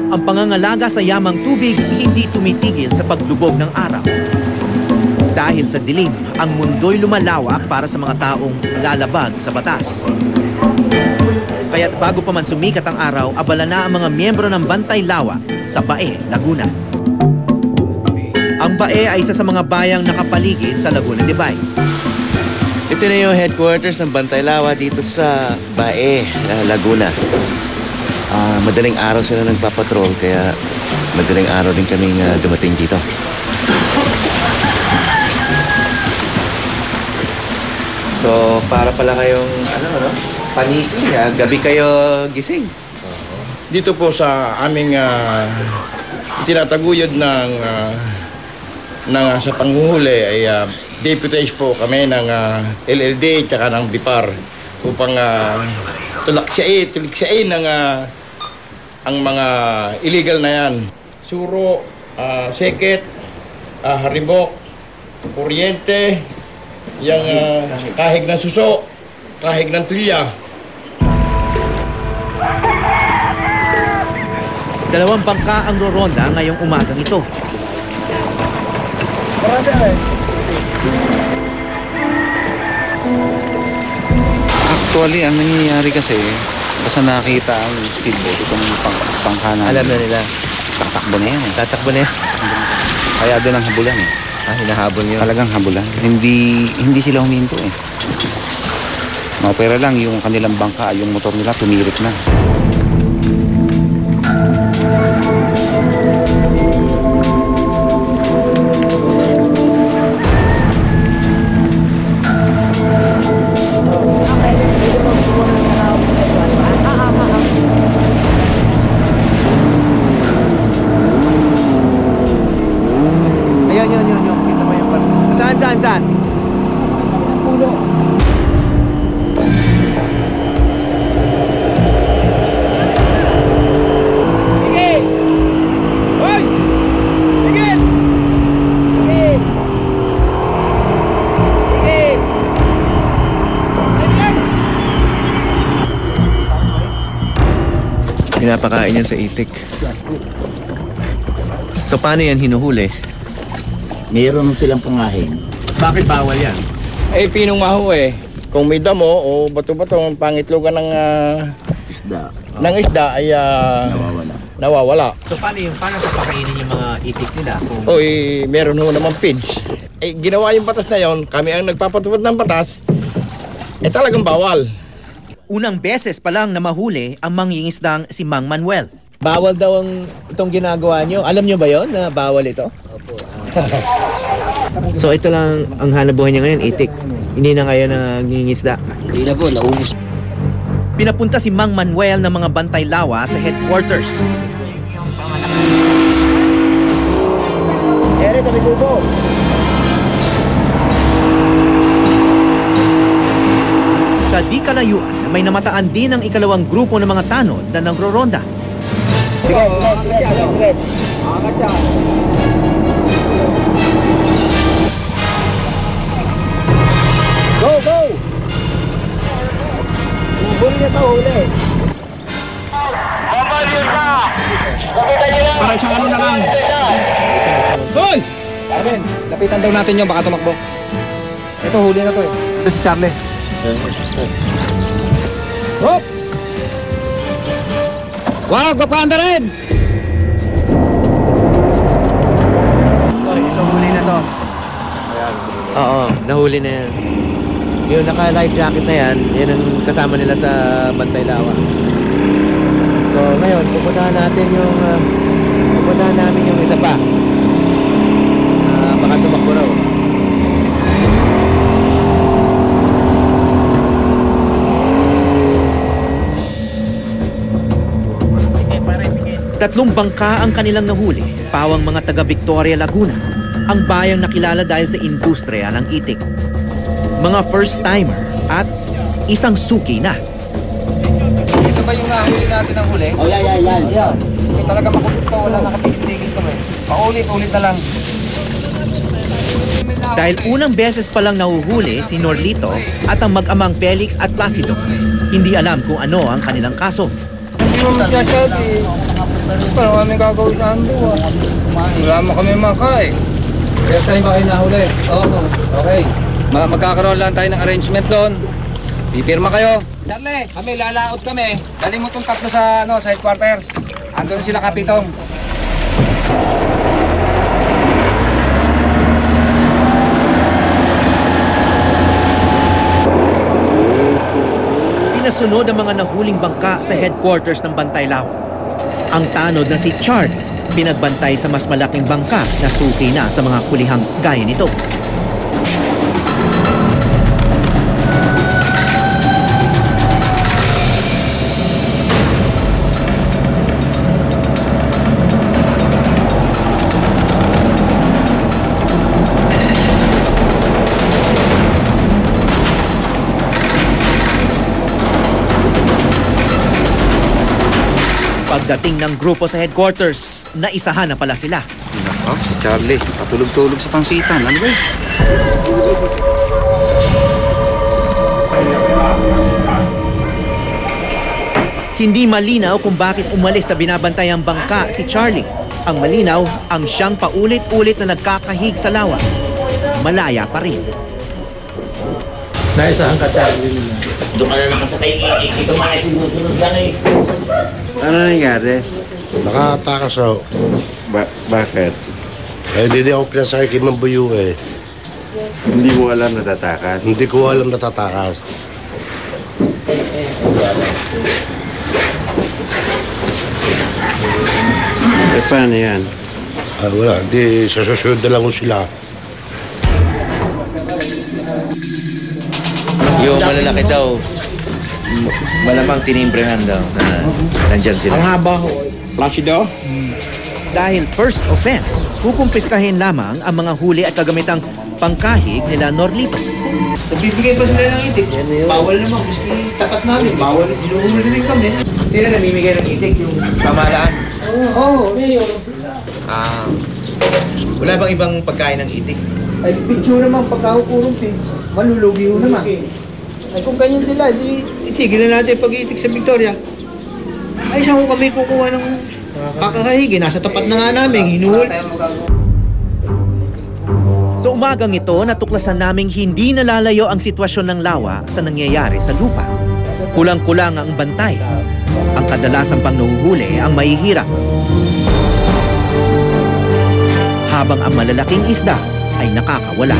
ang pangangalaga sa yamang tubig hindi tumitigil sa paglubog ng araw. Dahil sa dilim, ang mundo'y lumalawak para sa mga taong lalabag sa batas. Kaya't bago pa man sumikat ang araw, abala na ang mga miyembro ng Bantay Lawa sa Bae, Laguna. Ang Bae ay isa sa mga bayang nakapaligid sa Laguna de Bay. Ito na yung headquarters ng Bantay Lawa dito sa Bae, Laguna. Madaling araw sila nagpapatrol, kaya madaling araw din kaming dumating dito. So, para pala kayong, paniki, gabi kayo gising. Dito po sa aming tinataguyod ng sa panghuhuli ay deputize po kami ng LLD at ng BIPAR upang tuliksiyain ng ang mga illegal na yan. Suro, seket, haribok, kuryente, yung kahig ng suso, kahig ng tulya. 2 bangka ang roronda ngayong umagang ito. Actually, ang nangyayari kasi, basta nakita ang speedboat, itong pangka na. Alam na nila. Tatakbo na yan eh. Tatakbo na yan. Kaya doon ang habulan eh. Hinahabol nyo. Talagang habulan. Hindi sila huminto eh. Maopera lang yung kanilang bangka, yung motor nila tumirik na. Yun. Kita mo yung Saan? Pulo. Sige! Hoy! Sige! Sige! Sige! Pinapakain yan sa itik. So paano yan hinuhuli? Meron silang pangahin. Bakit bawal yan? Pinungaho eh. Kung may damo o bato-bato ang pangitlogan ng Isda. isda ay nawawala. So paano papakainin yung mga itik nila? Kung... Meron ho naman feeds. Ginawa yung batas na yon, kami ang nagpapatupad ng batas, talagang bawal. Unang beses pa lang na mahuli ang mangingisdang si Mang Manuel. Bawal daw itong ginagawa nyo. Alam nyo ba yon na bawal ito? So ito lang ang hanap buhay niya ngayon, itik. Hindi na kayo nangingisda. Hindi na po, naubos. Pinapunta si Mang Manuel ng mga Bantay Lawa sa headquarters. Ere sa bigubo. Sa di kalayuan, may namataan din ang ikalawang grupo ng mga tanod na nagro-ronda. Go! Huli na sa huli. Para isang ano na lang. Hoy! Amen, lapitan daw natin yun, baka tumakbo. Ito, huli na to eh. Ito si Charlie. Hop! Wag papaanda rin! Ito huli na to. Oo, nahuli na yan. Yung naka-life jacket na yan, yan ang kasama nila sa Bantay Lawa. So ngayon, pupuntahan namin yung isa pa. Baka tumakbo raw. Tatlong bangka ang kanilang nahuli, pawang mga taga Victoria, Laguna, ang bayang nakilala dahil sa industriya ng itik. Mga first-timer at isang suki na. Ito ba yung nahuli natin ang huli? Oh, yan. Yan. Hindi talaga makulit to, wala nakatigil-tigil kami. Paulit-ulit na lang. Dahil unang beses pa lang nahuhuli si Norlito at ang mag-amang Felix at Placido, hindi alam kung ano ang kanilang kaso. Hindi mo siya sabi. Wala kami gagawin sa buwan. Wala mo kami makain. Kaya tayo ba kayo nahuli? Oo. Okay. Magkakaroon lang tayo ng arrangement doon. Pipirma kayo. Charlie, kami lalaot kami. Dali mo itong tatlo sa headquarters. Andun sila kapitong. Pinasunod ang mga nahuling bangka sa headquarters ng Bantay Lawa. Ang tanod na si Chard, pinagbantay sa mas malaking bangka na suki na sa mga kulihang gaya nito. Pagdating ng grupo sa headquarters, naisahan na pala sila. Nako, si Charlie. Patulog-tulog sa pangsitan. Ano ba? Hindi malinaw kung bakit umalis sa binabantayang bangka si Charlie. Ang malinaw, ang siyang paulit-ulit na nagkakahig sa lawa. Malaya pa rin. Naisahan ka, Charlie. Doon ka na nakasakay. Ito mga sinusunod lang eh. Ano nangyari? Nakatakas ako. Bakit? Eh, hindi ako pinasakay kay Mambuyo eh. Hindi mo alam na tatakas? Hindi ko alam natatakas. Eh, paano yan? Ah, wala, hindi. Sa susunod na lang ko sila. Yung malalaki daw, malamang tinimbrehan daw na nandyan sila. Ang haba ho. Placido? Dahil first offense, kukumpiskahin lamang ang mga huli at kagamitang pangkahig nila Norlito. Nagbibigay pa sila ng itik. Bawal naman, kasi tapat namin. Bawal, inuhuli rin kami. Sila namimigay ng itik, yung pamahalaan? Oo, mayor. Wala bang ibang pagkain ng itik? Ay, picture naman, pagkakukulong pins, malulugi ho naman. Ay, kung ganyan sila, di itigil na natin pag-iitik sa Victoria. Ay, saan ko kami kukuha ng kakahigi? Nasa tapat na nga namin, hinuhuli. Sa umagang ito, natuklasan naming hindi nalalayo ang sitwasyon ng lawa sa nangyayari sa lupa. Kulang-kulang ang bantay. Ang kadalasang pang nahuhuli ang mahihirap. Habang ang malalaking isda ay nakakawala.